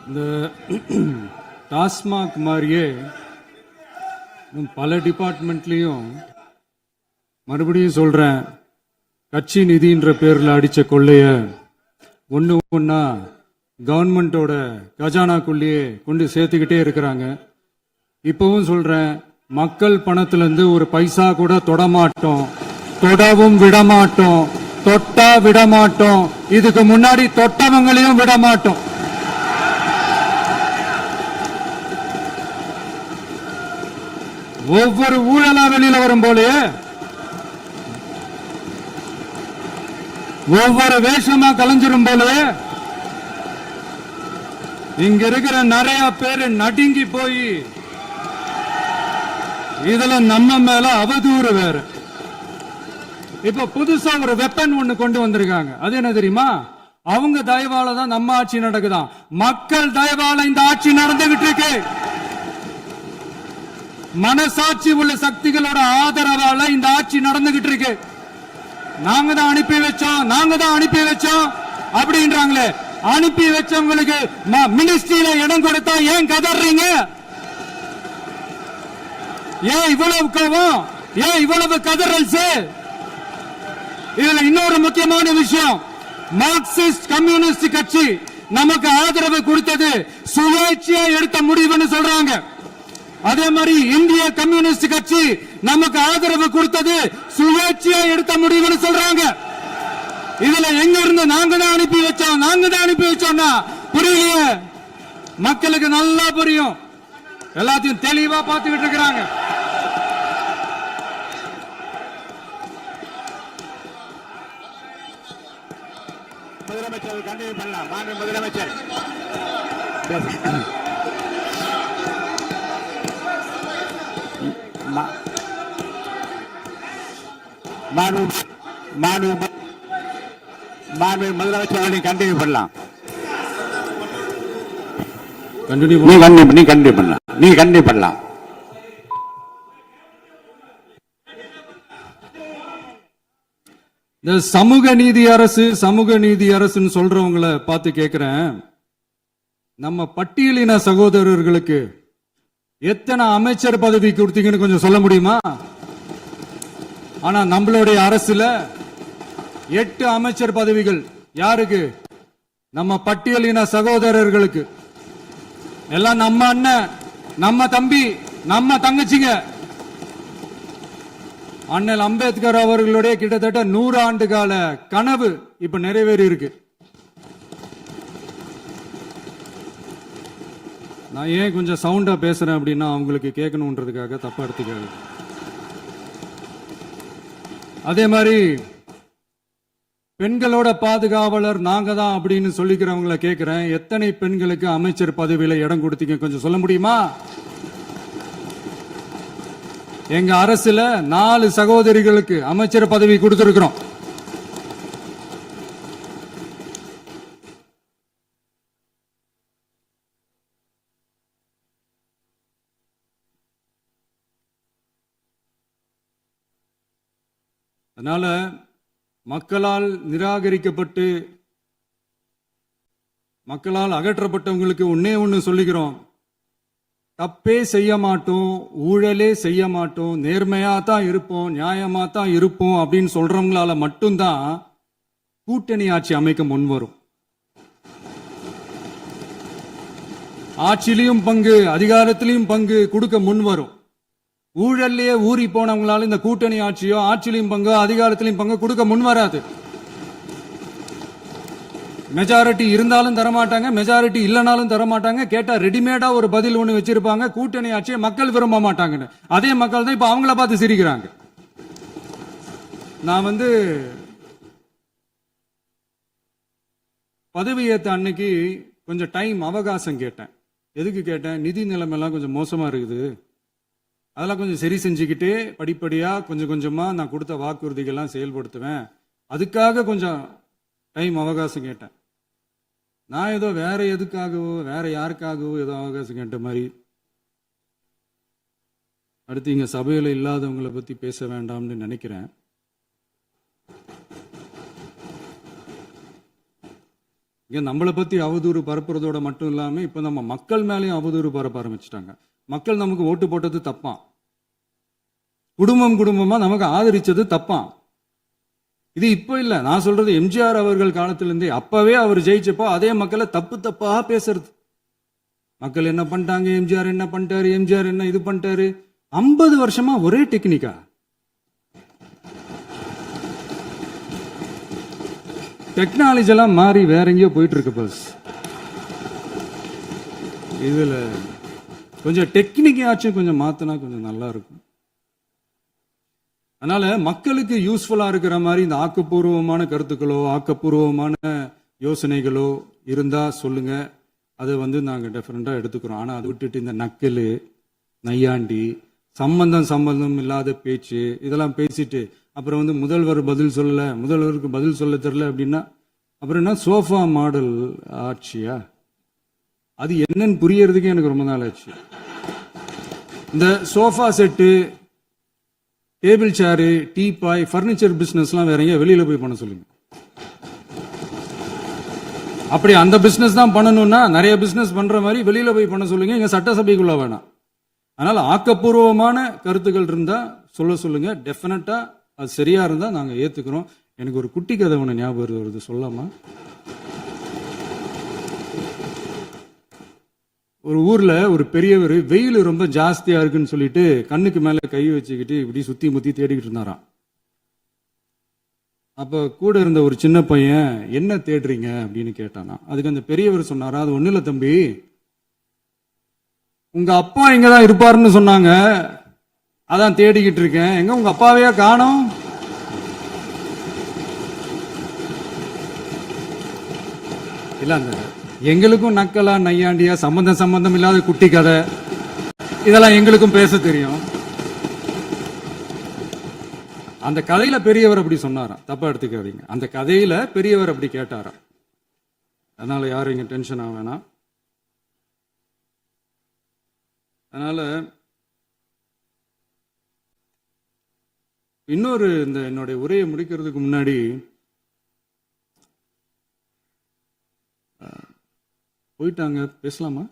இந்த டாஸ்மாக் மாதிரியே பல டிபார்ட்மெண்ட்லேயும் மறுபடியும் சொல்கிறேன், கட்சி நிதின்ற பேரில் அடித்த கொள்ளைய ஒன்று ஒன்றா கவர்மெண்ட்டோட கஜானாக்குள்ளேயே கொண்டு சேர்த்துக்கிட்டே இருக்கிறாங்க. இப்பவும் சொல்கிறேன், மக்கள் பணத்திலேருந்து ஒரு பைசா கூட தொடமாட்டோம், தொடவும் விடமாட்டோம், தொட்டா விடமாட்டோம், இதுக்கு முன்னாடி தொட்டவங்களையும் விடமாட்டோம். ஒவ்வொரு ஊழலா வெளியில வரும் போலே, ஒவ்வொரு வேஷமா கலைஞ்சிரும் போலே, இங்க இருக்கிற நிறைய பேரு நடுங்கி போய் இதுல நம்ம மேல அவதூறு வேற. இப்ப புதுசா ஒரு வெப்பன் ஒண்ணு கொண்டு வந்திருக்காங்க. அது என்ன தெரியுமா? அவங்க தயவால தான் நம்ம ஆட்சி நடக்குதான். மக்கள் தயவால இந்த ஆட்சி நடந்துகிட்டு இருக்கு. மனசாட்சி உள்ள சக்திகளோட ஆதரவால இந்த ஆட்சி நடந்துகிட்டு இருக்கு. நாங்க தான் அனுப்பி வச்சோம், நாங்க தான் அனுப்பி வச்சோம் அப்படின்றாங்களே. அனுப்பி வச்சவங்களுக்கு மினிஸ்ட்ரியில இடம் கொடுத்தா ஏன் கதறீங்க? ஏன் இவ்வளவு கோவம்? ஏன் இவ்வளவு கதறல்ஸ்? இதுல இன்னொரு முக்கியமான விஷயம், மார்க்சிஸ்ட் கம்யூனிஸ்ட் கட்சி நமக்கு ஆதரவு கொடுத்தது சுயேட்சையா எடுத்த முடிவுன்னு சொல்றாங்க. அதே மாதிரி இந்திய கம்யூனிஸ்ட் கட்சி நமக்கு ஆதரவு கொடுத்தது சுயேட்சையா எடுத்த முடிவுன்னு சொல்றாங்க. இதுல எங்க இருந்து நாங்க தான் அனுப்பி வச்சோம், நாங்க தான் அனுப்பி வச்சோம்னா புரியலையே. மக்களுக்கு நல்லா புரியும், எல்லாத்தையும் தெளிவா பார்த்துக்கிட்டு இருக்கிறாங்க. முதலமைச்சர் கண்டினியூ பண்ணலாம். மாண்பு முதலமைச்சர் முதலமைச்சர் கண்டினியூ பண்ணலாம். நீ கண்டினியூ பண்ணலாம். இந்த சமூக நீதி அரசு, சமூக நீதி அரசுன்னு சொல்றவங்களை பார்த்து கேட்கிறேன், நம்ம பட்டியலின சகோதரர்களுக்கு எத்தனை அமைச்சர் பதவி கொடுத்தீங்கன்னு கொஞ்சம் சொல்ல முடியுமா? ஆனா நம்மளுடைய அரசுல 8 அமைச்சர் பதவிகள் யாருக்கு? நம்ம பட்டியலின சகோதரர்களுக்கு. எல்லாம் நம்ம அண்ணன், நம்ம தம்பி, நம்ம தங்கச்சிங்க. அண்ணல் அம்பேத்கர் அவர்களுடைய கிட்டத்தட்ட 100 ஆண்டு கால கனவு இப்ப நிறைவேறி இருக்கு. நான் ஏன் கொஞ்சம் சவுண்டா பேசுறேன் அப்படின்னா அவங்களுக்கு கேட்கணுன்றதுக்காக, தப்பா எடுத்துக்காது. அதே மாதிரி பெண்களோட பாதுகாவலர் நாங்க தான் அப்படின்னு சொல்லிக்கிறவங்களை கேட்கிறேன், எத்தனை பெண்களுக்கு அமைச்சர் பதவியில இடம் கொடுத்தீங்க கொஞ்சம் சொல்ல முடியுமா? எங்க அரசுல 4 சகோதரிகளுக்கு அமைச்சர் பதவி கொடுத்திருக்கிறோம். அதனால மக்களால் நிராகரிக்கப்பட்டு மக்களால் அகற்றப்பட்டவங்களுக்கு ஒன்னே ஒன்னு சொல்லிக்கிறோம், தப்பே செய்ய மாட்டோம், ஊழலே செய்ய மாட்டோம், நேர்மையா தான் இருப்போம், நியாயமா தான் இருப்போம் அப்படின்னு சொல்றவங்களால மட்டும்தான் கூட்டணி ஆட்சி அமைக்க முன்வரும். ஆட்சியிலையும் பங்கு, அதிகாரத்திலையும் பங்கு கொடுக்க முன்வரும். ஊழல்லையே ஊறி போனவங்களால இந்த கூட்டணி ஆட்சியோ, ஆட்சியிலையும் பங்கு, அதிகாரத்திலையும் பங்கு கொடுக்க முன்வராது. மெஜாரிட்டி இருந்தாலும் தரமாட்டாங்க, மெஜாரிட்டி இல்லைனாலும் தரமாட்டாங்க. கேட்டா ரெடிமேடா ஒரு பதில் ஒண்ணு வச்சிருப்பாங்க, கூட்டணி ஆட்சியை மக்கள் விரும்ப மாட்டாங்கன்னு. அதே மக்கள் தான் இப்ப அவங்கள பார்த்து சிரிக்கிறாங்க. நான் பதவி ஏத்த அன்னைக்கு கொஞ்சம் டைம் அவகாசம் கேட்டேன். எதுக்கு கேட்டேன்? நிதி நிலைமைலாம் கொஞ்சம் மோசமா இருக்குது, அதெல்லாம் கொஞ்சம் சரி செஞ்சுக்கிட்டே படிப்படியா கொஞ்சம் கொஞ்சமா நான் கொடுத்த வாக்குறுதிகள்லாம் செயல்படுத்துவேன், அதுக்காக கொஞ்சம் டைம் அவகாசம் கேட்டேன். நான் ஏதோ வேற எதுக்காகவோ வேற யாருக்காகவோ ஏதோ அவகாசம் கேட்ட மாதிரி. அடுத்து இங்க சபையில இல்லாதவங்களை பத்தி பேச வேண்டாம்னு நினைக்கிறேன். இங்க நம்மளை பத்தி அவதூறு பரப்புறதோட மட்டும் இல்லாம இப்ப நம்ம மக்கள் மேலேயும் அவதூறு பரப்ப ஆரம்பிச்சிட்டாங்க. மக்கள் நமக்கு ஓட்டு போட்டது தப்பான், குடும்பம் குடும்பமா நமக்கு ஆதரிச்சது தப்பான். இது இப்ப இல்ல, நான் சொல்றது எம்ஜிஆர் அவர்கள் காலத்திலிருந்தே. அப்பவே அவர் ஜெயிச்சப்போ அதே மக்களை தப்பு தப்பா பேசுறது. மக்கள் என்ன பண்ணிட்டாங்க, எம்ஜிஆர் என்ன பண்ணிட்டாரு, எம்ஜிஆர் என்ன இது பண்ணிட்டாரு. 50 வருஷமா ஒரே டெக்னிக்கா. டெக்னாலஜி எல்லாம் மாறி வேற எங்கேயோ போயிட்டு இருக்கு பஸ். இதுல கொஞ்சம் டெக்னிக்காச்சும் கொஞ்சம் மாத்தினா கொஞ்சம் நல்லா இருக்கும். அதனால மக்களுக்கு யூஸ்ஃபுல்லா இருக்கிற மாதிரி இந்த ஆக்கப்பூர்வமான கருத்துக்களோ ஆக்கப்பூர்வமான யோசனைகளோ இருந்தா சொல்லுங்க, அதை நாங்க டெஃபரெண்டா எடுத்துக்கிறோம். ஆனா அதை விட்டுட்டு இந்த நக்கலு நையாண்டி சம்பந்தம் இல்லாத பேச்சு இதெல்லாம் பேசிட்டு அப்புறம் முதல்வர் பதில் சொல்லல, முதல்வருக்கு பதில் சொல்ல தெரியல அப்படின்னா அப்புறம் என்ன சோஃபா மாடல் ஆட்சியா? அது என்னன்னு புரியறதுக்கே எனக்கு ரொம்ப நாள் ஆச்சு. இந்த sofa set, table chair, teapoy, furniture பிசினஸ்லாம் வேற எங்க வெளியில போய் பண்ண சொல்லுங்க. அப்படி அந்த பிசினஸ் தான் பண்ணணும்னா நிறைய பிசினஸ் பண்ற மாதிரி வெளியில போய் பண்ண சொல்லுங்க, இங்க சட்டசபைக்குள்ள வேணாம். அதனால ஆக்கப்பூர்வமான கருத்துக்கள் இருந்தா சொல்லுங்க, டெஃபினட்டா அது சரியா இருந்தா நாங்க ஏத்துக்கிறோம். எனக்கு ஒரு குட்டி கதை ஒண்ணு ஞாபகம் வருது, சொல்லாமா? ஒரு ஊர்ல ஒரு பெரியவர் வெயில் ரொம்ப ஜாஸ்தியா இருக்குன்னு சொல்லிட்டு கண்ணுக்கு மேல கை வச்சுக்கிட்டு இப்படி சுத்தி முத்தி தேடிக்கிட்டு இருந்தாராம். அப்ப கூட இருந்த ஒரு சின்ன பையன் என்ன தேடுறீங்க அப்படின்னு கேட்டானா. அதுக்கு அந்த பெரியவர் சொன்னாரா, அது ஒண்ணு இல்ல தம்பி, உங்க அப்பா இங்கதான் இருப்பாருன்னு சொன்னாங்க, அதான் தேடிக்கிட்டு இருக்கேன். எங்க உங்க அப்பாவையா காணோம்? இல்ல அந்த எங்களுக்கும் நக்கலா நையாண்டியா சம்பந்தம் இல்லாத குட்டி கதை இதெல்லாம் எங்களுக்கும் பேச தெரியும். அந்த கதையில பெரியவர் அப்படி சொன்னாராம், தப்பா எடுத்துக்காதீங்க. அந்த கதையில பெரியவர் அப்படி கேட்டாராம். அதனால யாரும் இங்க டென்ஷன் ஆக வேணாம். அதனால இன்னொரு இந்த என்னுடைய உரையை முடிக்கிறதுக்கு முன்னாடி போயிட்டாங்க, பேசலாமா?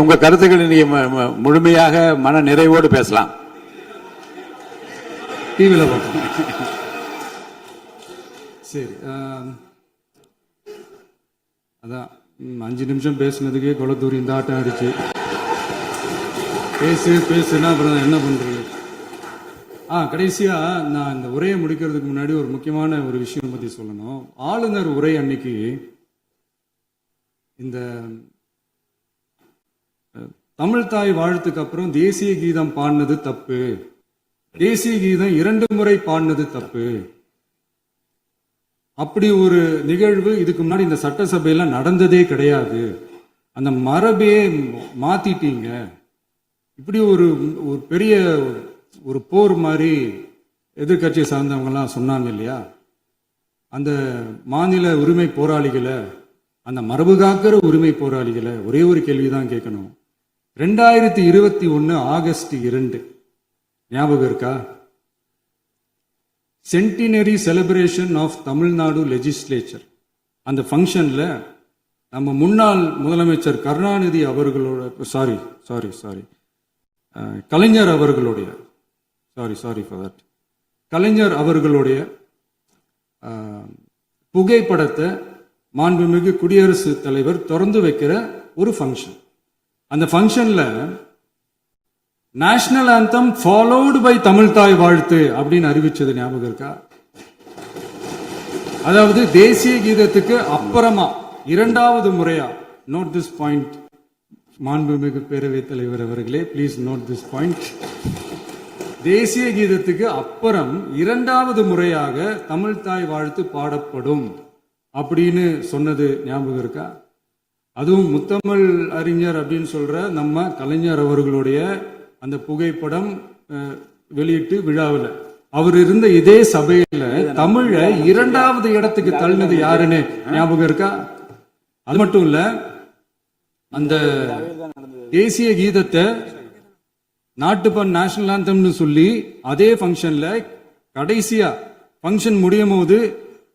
உங்க கருத்துக்களை நீங்க முழுமையாக மன நிறைவோடு பேசலாம். டிவியில பார்ப்போம். சரி, அதான் 5 நிமிஷம் பேசுனதுக்கே கொளத்தூரி இந்த ஆட்டம் அடிச்சு பேசுனா அப்புறம் என்ன பண்றது? கடைசியா நான் இந்த உரையை முடிக்கிறதுக்கு முன்னாடி ஒரு முக்கியமான ஒரு விஷயம் பத்தி சொல்லணும். ஆளுநர் உரை அன்னைக்கு இந்த தமிழ் தாய் வாழ்த்துக்கு அப்புறம் தேசிய கீதம் பாடினது தப்பு, தேசிய கீதம் 2 முறை பாடினது தப்பு, அப்படி ஒரு நிகழ்வு இதுக்கு முன்னாடி இந்த சட்டசபையில நடந்ததே கிடையாது, அந்த மரபையே மாத்திட்டீங்க, இப்படி ஒரு பெரிய ஒரு போர் மாதிரி எதிர்கட்சியை சார்ந்தவங்க எல்லாம் சொன்னாங்க இல்லையா? அந்த மாநில உரிமை போராளிகளை, அந்த மரபு காக்கிற உரிமை போராளிகளை ஒரே ஒரு கேள்விதான் கேட்கணும். 2021 ஆகஸ்ட் 2 ஞாபகம் இருக்கா? Centenary celebration of Tamil Nadu legislature. அந்த ஃபங்க்ஷன்ல நம்ம முன்னாள் முதலமைச்சர் கருணாநிதி அவர்களோட கலைஞர் அவர்களுடைய கலைஞர் அவர்களுடைய புகைப்படத்தை மாண்புமிகு குடியரசுத் தலைவர் திறந்து வைக்கிற ஒரு ஃபங்க்ஷன். அந்த ஃபங்க்ஷன்ல national anthem followed by Tamil தாய் வாழ்த்து அப்படின்னு அறிவிச்சது ஞாபகம் இருக்கா? அதாவது தேசிய கீதத்துக்கு அப்புறமா 2வது முறையா, நோட் திஸ் பாயிண்ட் மாண்புமிகு பேரவைத் தலைவர் அவர்களே, பிளீஸ் நோட் திஸ் பாயிண்ட். தேசிய கீதத்துக்கு அப்புறம் 2வது முறையாக தமிழ் தாய் வாழ்த்து பாடப்படும் அப்படின்னு சொன்னது ஞாபகம் இருக்கா? அதுவும் முத்தமிழ் அறிஞர் அப்படின்னு சொல்ற நம்ம கலைஞர் அவர்களுடைய அந்த புகைப்படம் வெளியிட்டு விழாவில் அவர் இருந்த இதே சபையில தமிழ 2வது இடத்துக்கு தள்ளினது யாருன்னு ஞாபகம் இருக்கா? அது மட்டும் இல்ல, அந்த தேசிய கீதத்தை நாட்டுப்பண் நேஷனல் ஆந்தம்னு சொல்லி அதே ஃபங்க்ஷன்ல கடைசியா ஃபங்க்ஷன் முடியும் போது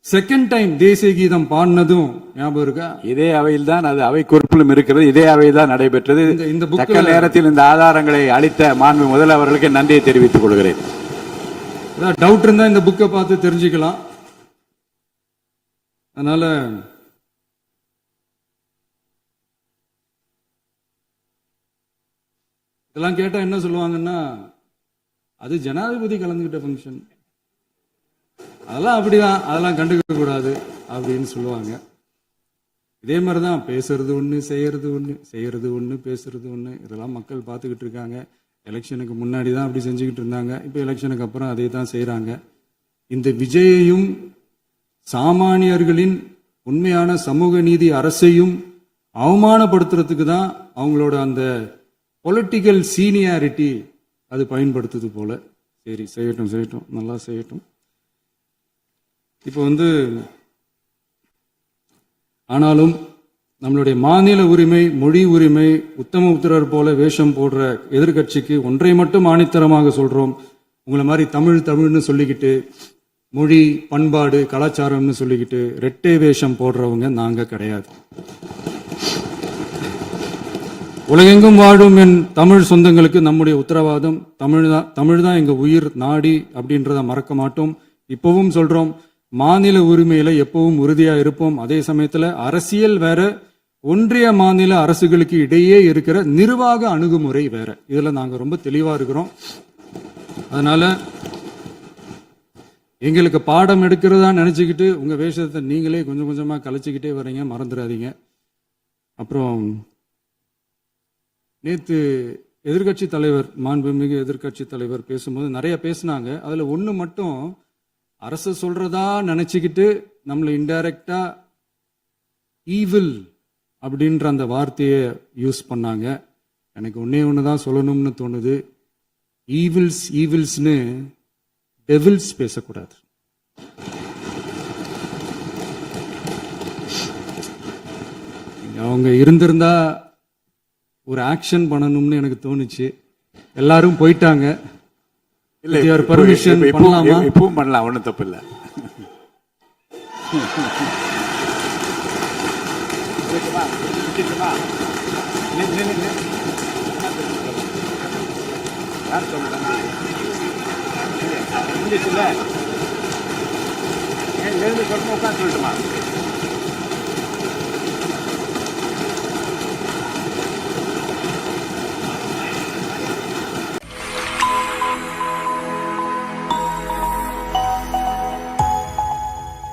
செகண்ட் டைம் தேசிய கீதம் பாடினதும் ஞாபகம் இருக்கா? இதே அவையில் தான் அது அவை குறிப்பிலும் இருக்கிறது. இதே அவையில் தான் நடைபெற்றது. இந்த தக்க நேரத்தில் இந்த ஆதாரங்களை அளித்த மாண்பு முதல் அவர்களுக்கு நன்றியை தெரிவித்துக் கொள்கிறேன். டவுட் இருந்தா இந்த புக்கை பார்த்து தெரிஞ்சுக்கலாம். அதனால இதெல்லாம் கேட்டா என்ன சொல்லுவாங்கன்னா, அது ஜனாதிபதி கலந்துகிட்ட ஃபங்க்ஷன், அதெல்லாம் அப்படிதான், அதெல்லாம் கண்டுக்க கூடாது அப்படின்னு சொல்லுவாங்க. இதே மாதிரிதான் பேசுறது ஒண்ணு, செய்யறது ஒண்ணு, செய்யறது ஒண்ணு, பேசுறது ஒண்ணு. இதெல்லாம் மக்கள் பார்த்துக்கிட்டு இருக்காங்க. எலெக்ஷனுக்கு முன்னாடி தான் அப்படி செஞ்சுக்கிட்டு இருந்தாங்க. இப்போ எலெக்ஷனுக்கு அப்புறம் அதே தான் செய்யறாங்க. இந்த விஜயையும் சாமானியர்களின் உண்மையான சமூக நீதி அரசையும் அவமானப்படுத்துறதுக்கு தான் அவங்களோட அந்த பொலிட்டிக்கல் சீனியாரிட்டி அது பயன்படுத்துது போல. சரி, செய்யட்டும் செய்யட்டும், நல்லா செய்யட்டும். இப்போ ஆனாலும் நம்மளுடைய மாநில உரிமை, மொழி உரிமை, உத்தம உத்தரர் போல வேஷம் போடுற எதிர்கட்சிக்கு ஒன்றை மட்டும் ஆணித்தரமாக சொல்றோம். உங்களை மாதிரி தமிழ் தமிழ்னு சொல்லிக்கிட்டு, மொழி பண்பாடு கலாச்சாரம்னு சொல்லிக்கிட்டு ரெட்டை வேஷம் போடுறவங்க நாங்க கிடையாது. உலகெங்கும் வாழும் என் தமிழ் சொந்தங்களுக்கு நம்முடைய உத்தரவாதம் தமிழ் தான் எங்க உயிர் நாடி அப்படின்றத மறக்க மாட்டோம். இப்பவும் சொல்றோம், மாநில உரிமையில எப்பவும் உறுதியா இருப்போம். அதே சமயத்துல அரசியல் வேற, ஒன்றிய மாநில அரசுகளுக்கு இடையே இருக்கிற நிர்வாக அணுகுமுறை வேற. இதுல நாங்க ரொம்ப தெளிவா இருக்கிறோம். அதனால எங்களுக்கு பாடம் எடுக்கிறதா நினைச்சுக்கிட்டு உங்க வேஷத்தை நீங்களே கொஞ்சம் கொஞ்சமா கலைச்சிக்கிட்டே வர்றீங்க, மறந்துடாதீங்க. அப்புறம் நேத்து எதிர்கட்சி தலைவர், மாண்புமிகு எதிர்கட்சி தலைவர் பேசும்போது நிறைய பேசினாங்க. அதுல ஒண்ணு மட்டும் அரசு சொல்றதா நினைச்சுக்கிட்டு நம்மளை இன்டைரக்டா ஈவில் அப்படின்ற அந்த வார்த்தையை யூஸ் பண்ணாங்க. எனக்கு ஒன்னே ஒண்ணுதான் சொல்லணும்னு தோணுது. ஈவில்ஸ்னு டெவில்ஸ் பேசக்கூடாது. அவங்க இருந்திருந்தா ஒரு ஆக்ஷன் பண்ணணும்னு எனக்கு தோணுச்சு. எல்லாரும் போயிட்டாங்க. இல்ல, பர்மிஷன் பண்ணலாமா? இப்பவும் பண்ணலாம், ஒன்றும் தப்பு இல்லை. எழுந்து சொல்லுமா, உட்காந்து சொல்லட்டுமா?